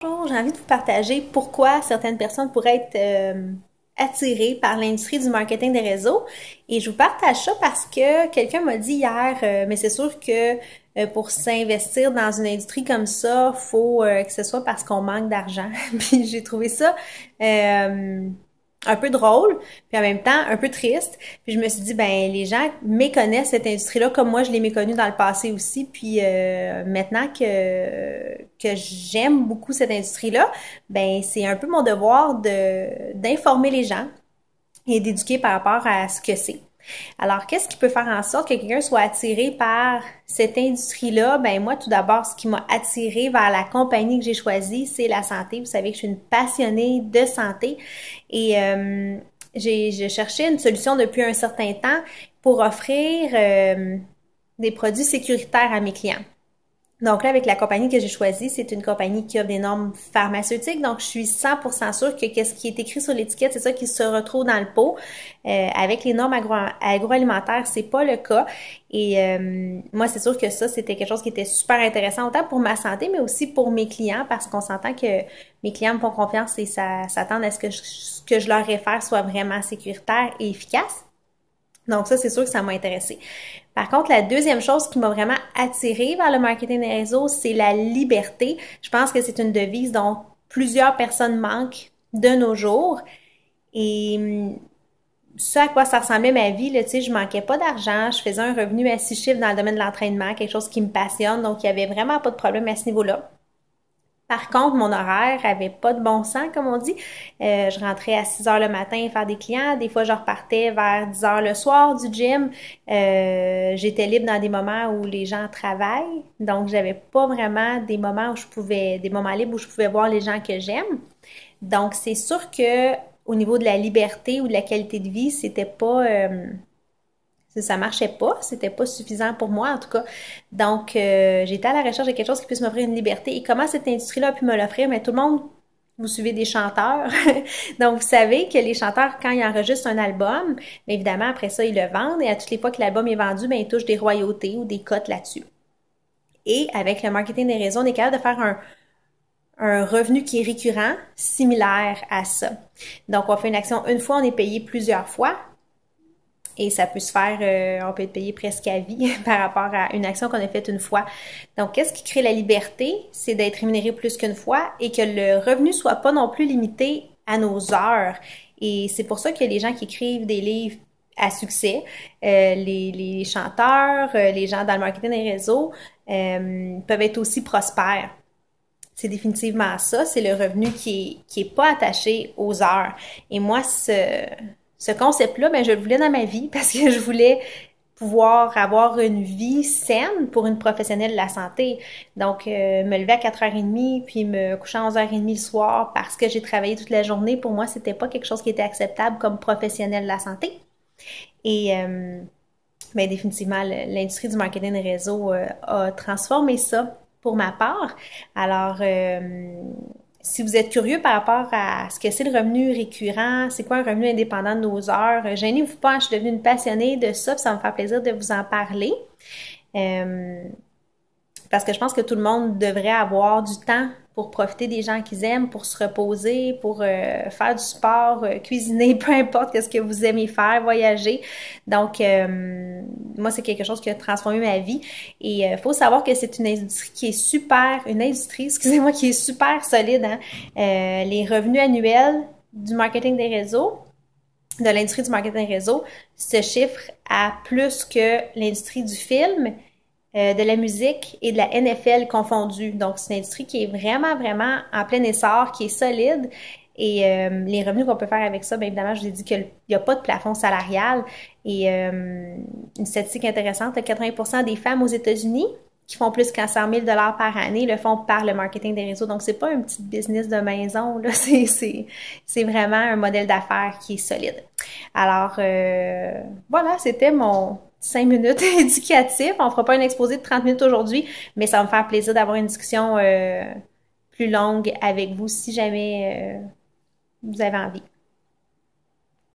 Bonjour, j'ai envie de vous partager pourquoi certaines personnes pourraient être attirées par l'industrie du marketing des réseaux. Et je vous partage ça parce que quelqu'un m'a dit hier, mais c'est sûr que pour s'investir dans une industrie comme ça, faut que ce soit parce qu'on manque d'argent. Puis j'ai trouvé ça un peu drôle, puis en même temps un peu triste. Puis je me suis dit, ben les gens méconnaissent cette industrie-là comme moi je l'ai méconnue dans le passé aussi. Puis maintenant que j'aime beaucoup cette industrie-là, ben c'est un peu mon devoir de d'informer les gens et d'éduquer par rapport à ce que c'est. Alors, qu'est-ce qui peut faire en sorte que quelqu'un soit attiré par cette industrie-là? Ben moi, tout d'abord, ce qui m'a attiré vers la compagnie que j'ai choisie, c'est la santé. Vous savez que je suis une passionnée de santé et j'ai cherché une solution depuis un certain temps pour offrir des produits sécuritaires à mes clients. Donc là, avec la compagnie que j'ai choisie, c'est une compagnie qui a des normes pharmaceutiques. Donc, je suis 100% sûre que qu'est-ce qui est écrit sur l'étiquette, c'est ça qui se retrouve dans le pot. Avec les normes agroalimentaires, c'est pas le cas. Et moi, c'est sûr que ça, c'était quelque chose qui était super intéressant, autant pour ma santé, mais aussi pour mes clients, parce qu'on s'entend que mes clients me font confiance et s'attendent à ce que je leur réfère soit vraiment sécuritaire et efficace. Donc ça, c'est sûr que ça m'a intéressée. Par contre, la deuxième chose qui m'a vraiment attirée vers le marketing des réseaux, c'est la liberté. Je pense que c'est une devise dont plusieurs personnes manquent de nos jours. Et ce à quoi ça ressemblait ma vie, là, tu sais, je manquais pas d'argent, je faisais un revenu à 6 chiffres dans le domaine de l'entraînement, quelque chose qui me passionne, donc il y avait vraiment pas de problème à ce niveau-là. Par contre, mon horaire avait pas de bon sens, comme on dit. Je rentrais à 6 heures le matin faire des clients. Des fois, je repartais vers 10 heures le soir du gym. J'étais libre dans des moments où les gens travaillent. Donc, j'avais pas vraiment des moments des moments libres où je pouvais voir les gens que j'aime. Donc, c'est sûr que au niveau de la liberté ou de la qualité de vie, c'était pas, ça marchait pas, c'était pas suffisant pour moi en tout cas. Donc j'étais à la recherche de quelque chose qui puisse m'offrir une liberté. Et comment cette industrie-là a pu me l'offrir? Mais tout le monde, vous suivez des chanteurs. Donc vous savez que les chanteurs, quand ils enregistrent un album, bien évidemment après ça, ils le vendent et à toutes les fois que l'album est vendu, bien ils touchent des royautés ou des cotes là-dessus. Et avec le marketing des réseaux, on est capable de faire un revenu qui est récurrent, similaire à ça. Donc on fait une action une fois, on est payé plusieurs fois. Et ça peut se faire, on peut être payé presque à vie par rapport à une action qu'on a faite une fois. Donc, qu'est-ce qui crée la liberté? C'est d'être rémunéré plus qu'une fois et que le revenu soit pas non plus limité à nos heures. Et c'est pour ça que les gens qui écrivent des livres à succès, les chanteurs, les gens dans le marketing des réseaux, peuvent être aussi prospères. C'est définitivement ça, c'est le revenu qui est pas attaché aux heures. Et moi, ce concept-là, ben, je le voulais dans ma vie parce que je voulais pouvoir avoir une vie saine pour une professionnelle de la santé. Donc, me lever à 4h30 puis me coucher à 11h30 le soir parce que j'ai travaillé toute la journée, pour moi, c'était pas quelque chose qui était acceptable comme professionnel de la santé. Et ben, définitivement, l'industrie du marketing de réseau a transformé ça pour ma part. Alors, si vous êtes curieux par rapport à ce que c'est le revenu récurrent, c'est quoi un revenu indépendant de nos heures, gênez-vous pas, je suis devenue une passionnée de ça, puis ça me fait plaisir de vous en parler. Parce que je pense que tout le monde devrait avoir du temps pour profiter des gens qu'ils aiment, pour se reposer, pour faire du sport, cuisiner, peu importe ce que vous aimez faire, voyager. Donc, moi, c'est quelque chose qui a transformé ma vie. Et il faut savoir que c'est une industrie qui est excusez-moi, qui est super solide. Hein? Les revenus annuels du marketing des réseaux, de l'industrie du marketing des réseaux, se chiffrent à plus que l'industrie du film, de la musique et de la NFL confondue. Donc, c'est une industrie qui est vraiment, vraiment en plein essor, qui est solide. Et les revenus qu'on peut faire avec ça, bien évidemment, je vous ai dit qu'il n'y a pas de plafond salarial. Et une statistique intéressante, 80% des femmes aux États-Unis qui font plus qu'un 100 000 par année le font par le marketing des réseaux. Donc, c'est pas un petit business de maison, là. C'est vraiment un modèle d'affaires qui est solide. Alors, voilà, c'était mon 5 minutes éducatif. On fera pas un exposé de 30 minutes aujourd'hui, mais ça va me faire plaisir d'avoir une discussion plus longue avec vous si jamais vous avez envie.